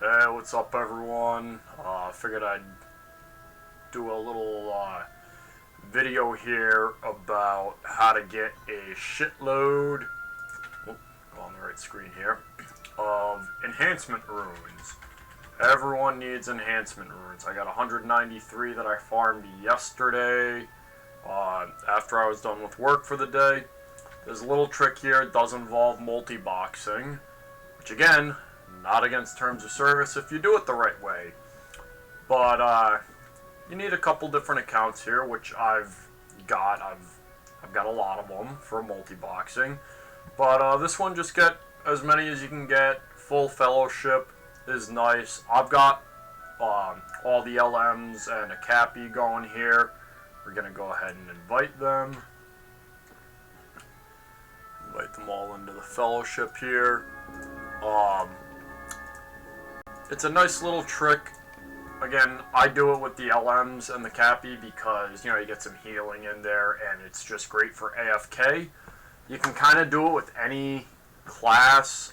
Hey, what's up everyone? Figured I'd do a little video here about how to get a shitload, on the right screen here, of Enhancement Runes. Everyone needs Enhancement Runes. I got 193 that I farmed yesterday after I was done with work for the day. There's a little trick here. It does involve multi-boxing, which again, not against terms of service if you do it the right way. But you need a couple different accounts here, which I've got. I've got a lot of them for multi-boxing. But this one, just get as many as you can get. Full fellowship is nice. I've got all the LMs and a Cappy going here. We're gonna go ahead and invite them. Invite them all into the fellowship here. It's a nice little trick. Again, I do it with the LMs and the Cappy because, you know, you get some healing in there and it's just great for AFK. You can kind of do it with any class.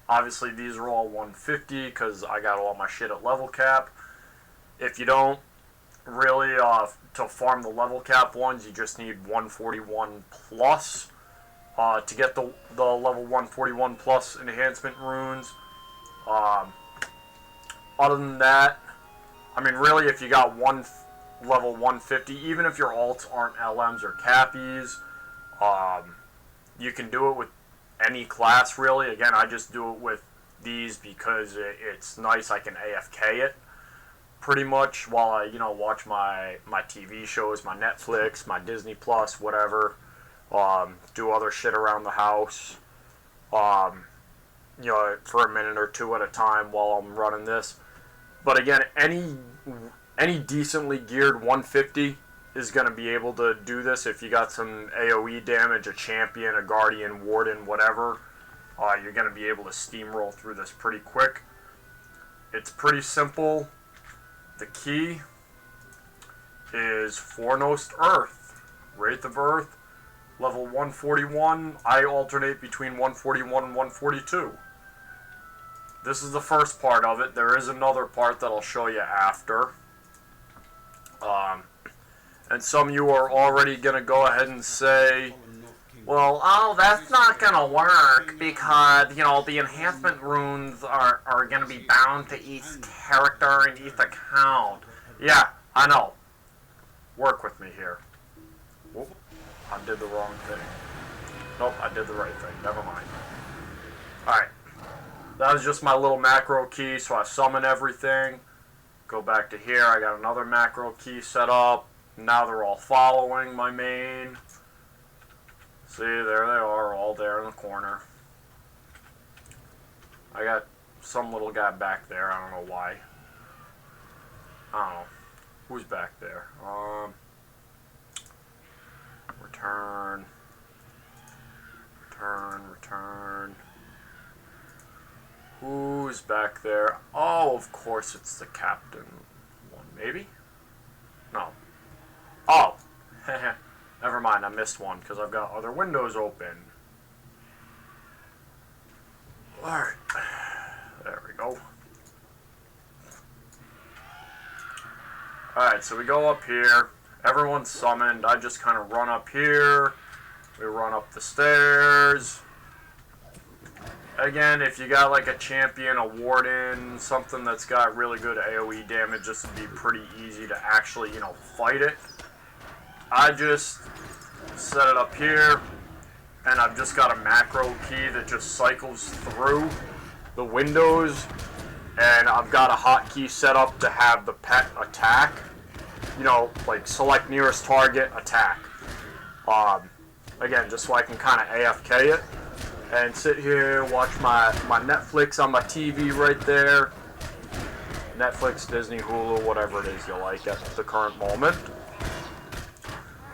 Obviously, these are all 150 because I got all my shit at level cap. If you don't really, to farm the level cap ones, you just need 141 plus to get the level 141 plus enhancement runes. Other than that, I mean, really, if you got level 150, even if your alts aren't LMs or Cappies, you can do it with any class, really. Again, I just do it with these because it's nice. I can AFK it pretty much while I, you know, watch my TV shows, my Netflix, my Disney Plus, whatever. Do other shit around the house. You know, for a minute or two at a time while I'm running this. But again, any decently geared 150 is going to be able to do this. If you got some AoE damage, a champion, a guardian, warden, whatever, you're going to be able to steamroll through this pretty quick. It's pretty simple. The key is Forndost Earth, Wraith of Earth, level 141. I alternate between 141 and 142. This is the first part of it. There is another part that I'll show you after. And some of you are already going to go ahead and say, well, oh, that's not going to work because, you know, the enhancement runes are going to be bound to each character and each account. Yeah, I know. Work with me here. Whoop, I did the wrong thing. Nope, I did the right thing. Never mind. Alright. That was just my little macro key, so I summon everything. Go back to here, I got another macro key set up. Now they're all following my main. See, there they are, all there in the corner. I got some little guy back there, I don't know why. I don't know. Who's back there? Return. Return. Who's back there? Oh, of course it's the captain one, maybe? No. Oh! Never mind, I missed one because I've got other windows open. Alright. There we go. Alright, so we go up here. Everyone's summoned. I just kind of run up here. We run up the stairs. Again, if you got like a champion, a warden, something that's got really good AoE damage, this would be pretty easy to actually, you know, fight it. I just set it up here, and I've just got a macro key that just cycles through the windows, and I've got a hotkey set up to have the pet attack. You know, like select nearest target, attack. Again, just so I can kind of AFK it. And sit here, watch my Netflix on my TV right there. Netflix, Disney, Hulu, whatever it is you like at the current moment.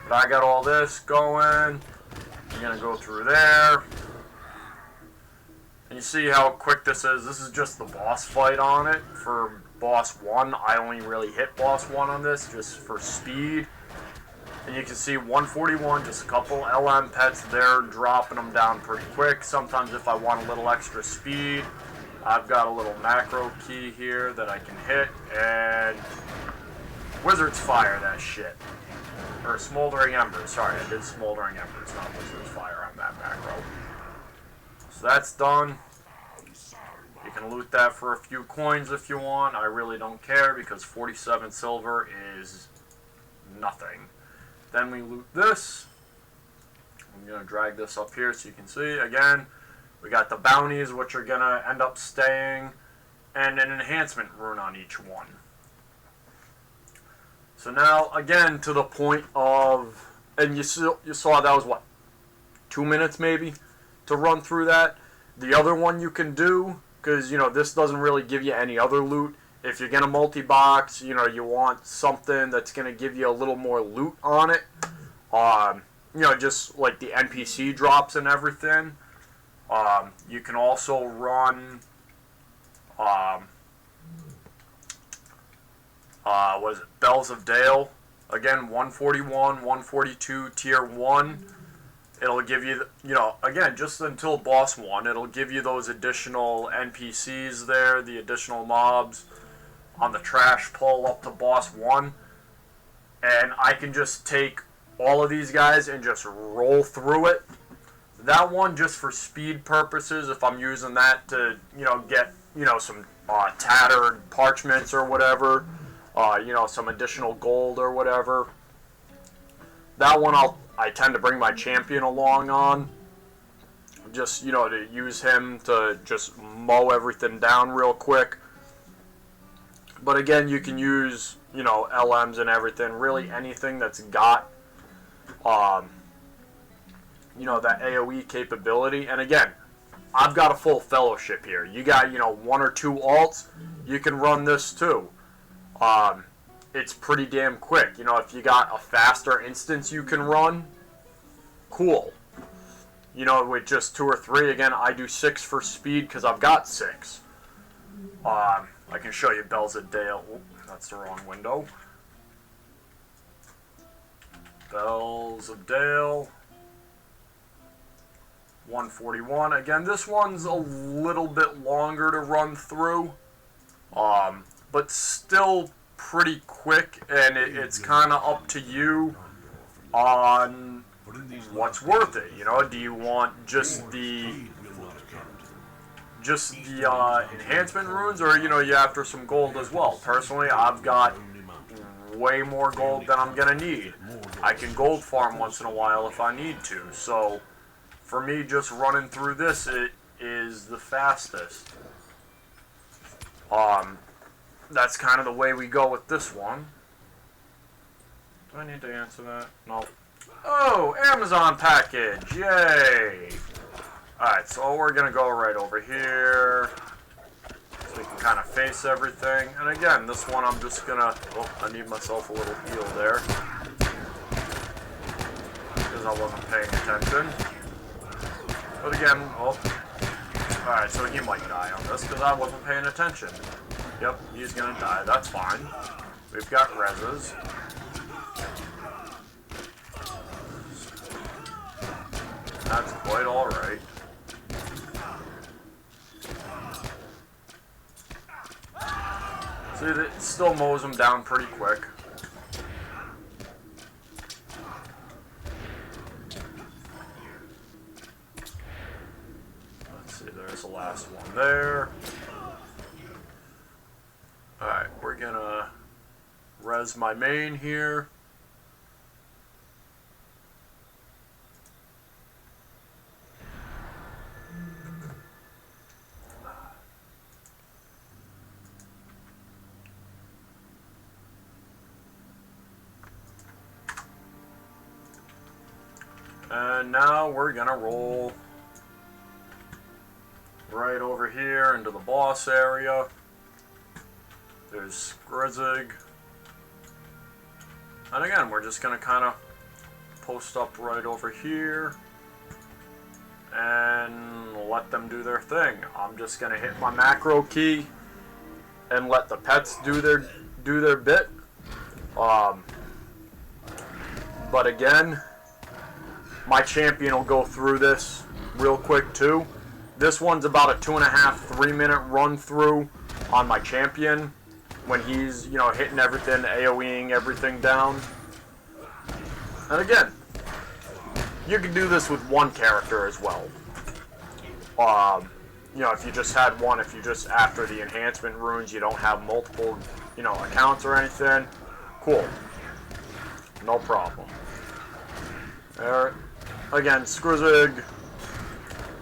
But I got all this going. I'm going to go through there. And you see how quick this is. This is just the boss fight on it for boss 1. I only really hit boss 1 on this just for speed. And you can see 141, just a couple LM pets there, dropping them down pretty quick. Sometimes if I want a little extra speed, I've got a little macro key here that I can hit, and Wizard's Fire that shit. Or Smoldering Embers. Sorry, I did Smoldering Embers, not Wizard's Fire on that macro. So that's done. You can loot that for a few coins if you want. I really don't care because 47 silver is nothing. Then we loot this. I'm going to drag this up here so you can see. Again, we got the bounties, which are going to end up staying, and an enhancement rune on each one. So now, again, to the point of, and you saw that was what, 2 minutes maybe to run through that. The other one you can do, because, you know, this doesn't really give you any other loot. If you're going to multi-box, you know, you want something that's going to give you a little more loot on it. You know, just like the NPC drops and everything. You can also run, what is it, Bells of Dale. Again, 141, 142, tier 1. It'll give you, you know, again, just until boss 1, it'll give you those additional NPCs there, the additional mobs on the trash pull up to boss 1. And I can just take all of these guys and just roll through it. That one, just for speed purposes, if I'm using that to, you know, get, you know, some tattered parchments or whatever, you know, some additional gold or whatever. That one I tend to bring my champion along on, just, you know, to use him to just mow everything down real quick. But again, you can use, you know, LMs and everything, really anything that's got, you know, that AoE capability. And again, I've got a full fellowship here. You got, you know, 1 or 2 alts, you can run this too. It's pretty damn quick. You know, if you got a faster instance you can run, cool. You know, with just 2 or 3, again, I do 6 for speed because I've got 6. I can show you Bells of Dale. Oop, that's the wrong window. Bells of Dale. 141. Again, this one's a little bit longer to run through, but still pretty quick, and it's kind of up to you on what's worth it. You know, do you want just the enhancement runes, or, you know, you after some gold as well? Personally, I've got way more gold than I'm gonna need. I can gold farm once in a while if I need to, so for me, just running through this, it is the fastest. That's kind of the way we go with this one. Do I need to answer that? No. Oh, Amazon package! Yay! Alright, so we're going to go right over here, so we can kind of face everything. And again, this one I'm just going to... Oh, I need myself a little heal there, because I wasn't paying attention. But again, oh, alright, so he might die on this because I wasn't paying attention. Yep, he's gonna die, that's fine. We've got reses. That's quite alright. See, it still mows him down pretty quick. There's the last one there. Alright, we're gonna res my main here. And now we're gonna roll right over here into the boss area. There's Skrizig. And again, we're just going to kind of post up right over here and let them do their thing. I'm just going to hit my macro key and let the pets do their bit. But again, my champion will go through this real quick too. This one's about a 2.5, 3 minute run through on my champion when he's, you know, hitting everything, AoEing everything down. And again, you can do this with one character as well. You know, if you just had one, if you just, after the enhancement runes, you don't have multiple, you know, accounts or anything, cool. No problem. There. Again, Skrizig,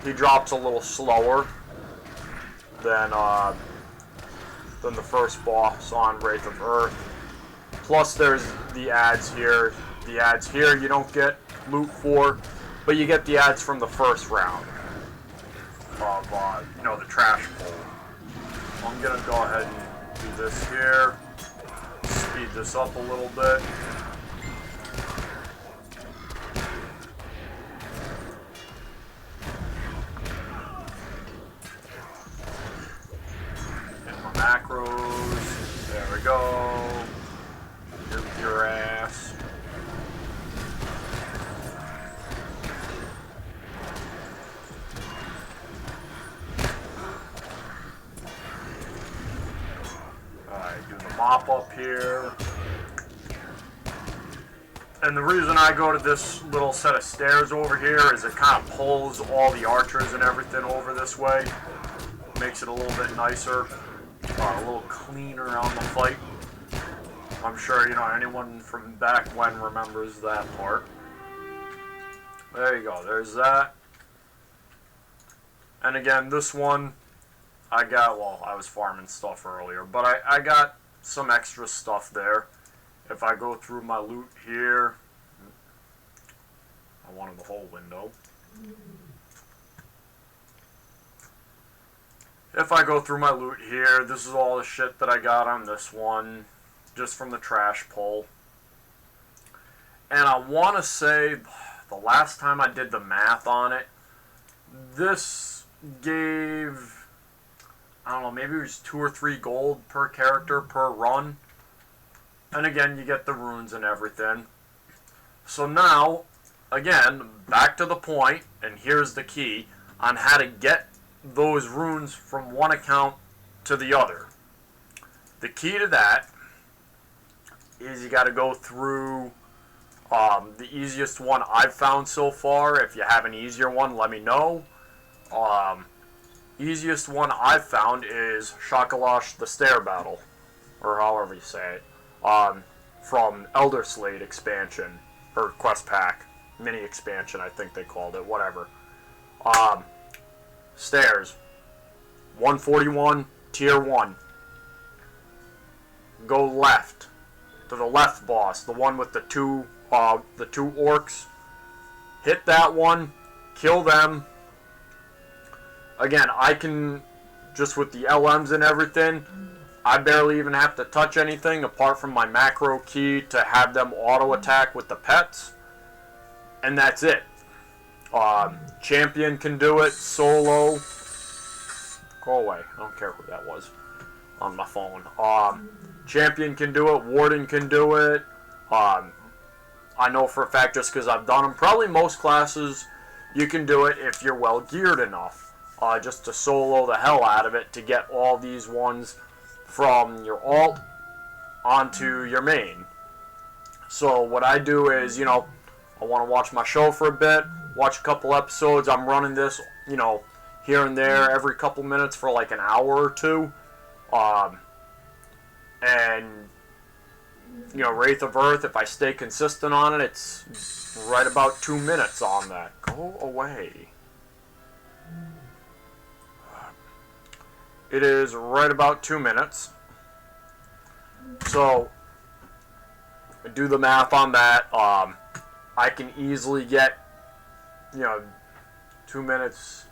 he drops a little slower than the first boss on Wraith of Earth. Plus, there's the ads here. The ads here you don't get loot for, but you get the ads from the first round of, you know, the trash pull. I'm gonna go ahead and do this here. Speed this up a little bit. Macros, there we go, nuke your ass. Alright, do the mop up here. And the reason I go to this little set of stairs over here is it kind of pulls all the archers and everything over this way. Makes it a little bit nicer. A little cleaner on the fight. I'm sure, you know, anyone from back when remembers that part. There you go, there's that. And again, this one, I got, well, I was farming stuff earlier, but I got some extra stuff there. If I go through my loot here, I wanted the whole window. If I go through my loot here, this is all the shit that I got on this one, just from the trash pull. And I want to say, the last time I did the math on it, this gave, I don't know, maybe it was 2 or 3 gold per character per run. And again, you get the runes and everything. So now, again, back to the point, and here's the key on how to get those runes from one account to the other. The key to that is you got to go through the easiest one I've found so far. If you have an easier one, let me know. Easiest one I've found is Shakalash the Stair Battle, or however you say it, from Elder Slate expansion, or quest pack, mini expansion I think they called it, whatever. Stairs, 141, tier 1. Go left to the left boss, the one with the two orcs. Hit that one, kill them. Again, I can, just with the LMs and everything, I barely even have to touch anything apart from my macro key to have them auto attack with the pets, and that's it. Champion can do it, solo. Go away. I don't care who that was on my phone. Champion can do it, Warden can do it. I know for a fact just because I've done them. Probably most classes you can do it if you're well geared enough. Just to solo the hell out of it to get all these ones from your alt onto your main. So what I do is, you know, I want to watch my show for a bit, watch a couple episodes. I'm running this, you know, here and there every couple minutes for like an hour or two. And, you know, Wraith of Earth, if I stay consistent on it, it's right about 2 minutes on that. Go away. It is right about 2 minutes. So, do the math on that. I can easily get, you know, 2 minutes.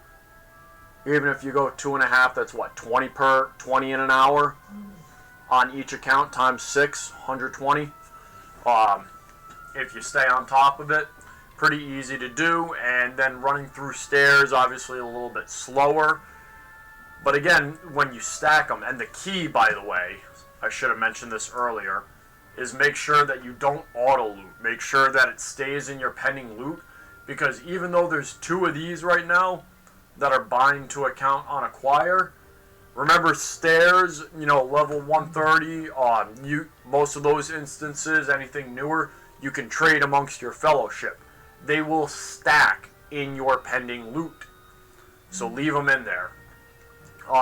Even if you go 2.5, that's what, 20 in an hour on each account times 6, 120. If you stay on top of it, pretty easy to do. And then running through stairs, obviously a little bit slower. But again, when you stack them, and the key, by the way, I should have mentioned this earlier, is make sure that you don't auto-loot. Make sure that it stays in your pending loot, because even though there's 2 of these right now, that are bind to account on acquire. Remember stairs, you know, level 130, most of those instances, anything newer, you can trade amongst your fellowship. They will stack in your pending loot. So leave them in there.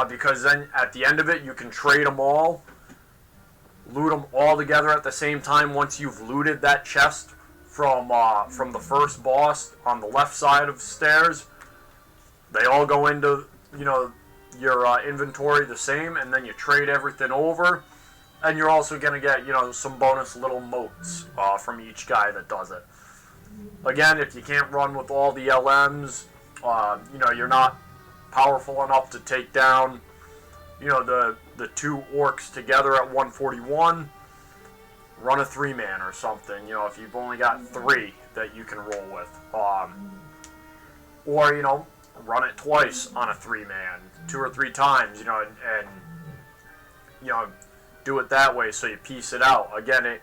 Because then at the end of it, you can trade them all, loot them all together at the same time once you've looted that chest from the first boss on the left side of stairs. They all go into, you know, your inventory the same, and then you trade everything over, and you're also going to get, you know, some bonus little motes from each guy that does it. Again, if you can't run with all the LMs, you know, you're not powerful enough to take down, you know, the two orcs together at 141, run a 3-man or something, you know, if you've only got 3 that you can roll with. Or, you know, run it twice on a 3-man, 2 or 3 times, you know, and you know, do it that way so you piece it out. Again,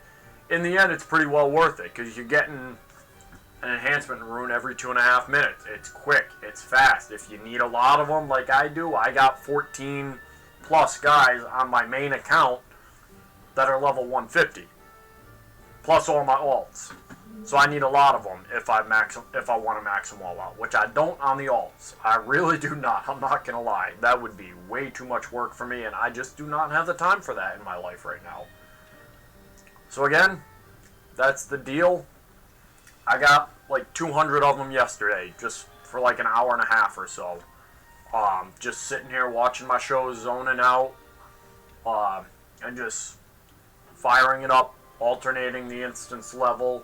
in the end, it's pretty well worth it because you're getting an enhancement rune every 2.5 minutes. It's quick, it's fast. If you need a lot of them, like I do, I got 14 plus guys on my main account that are level 150, plus all my alts. So I need a lot of them if I want to max them all out, which I don't on the alts. I really do not. I'm not going to lie. That would be way too much work for me, and I just do not have the time for that in my life right now. So again, that's the deal. I got like 200 of them yesterday, just for like an hour and a half or so. Just sitting here watching my shows, zoning out, and just firing it up, alternating the instance level.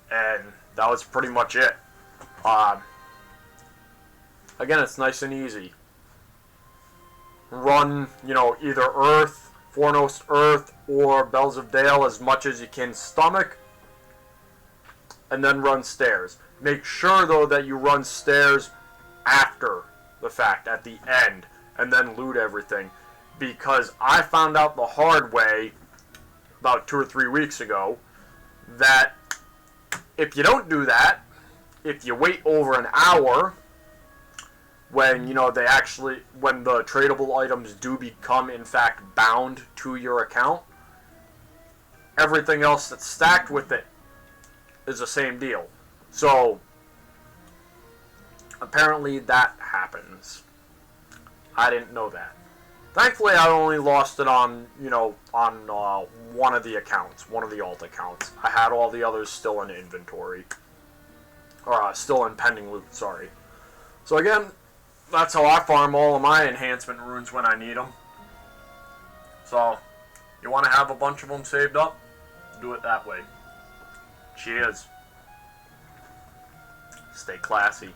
And that was pretty much it. Again, it's nice and easy. Run, you know, either Earth, Forndost Earth, or Bells of Dale as much as you can stomach, and then run stairs. Make sure, though, that you run stairs after the fact, at the end, and then loot everything. Because I found out the hard way about 2 or 3 weeks ago that if you don't do that, if you wait over an hour, when, you know, when the tradable items do become, in fact, bound to your account, everything else that's stacked with it is the same deal. So, apparently that happens. I didn't know that. Thankfully, I only lost it on, you know, on one of the accounts, one of the alt accounts. I had all the others still in inventory. Or still in pending loot, sorry. So again, that's how I farm all of my enhancement runes when I need them. So, you want to have a bunch of them saved up? Do it that way. Cheers. Stay classy.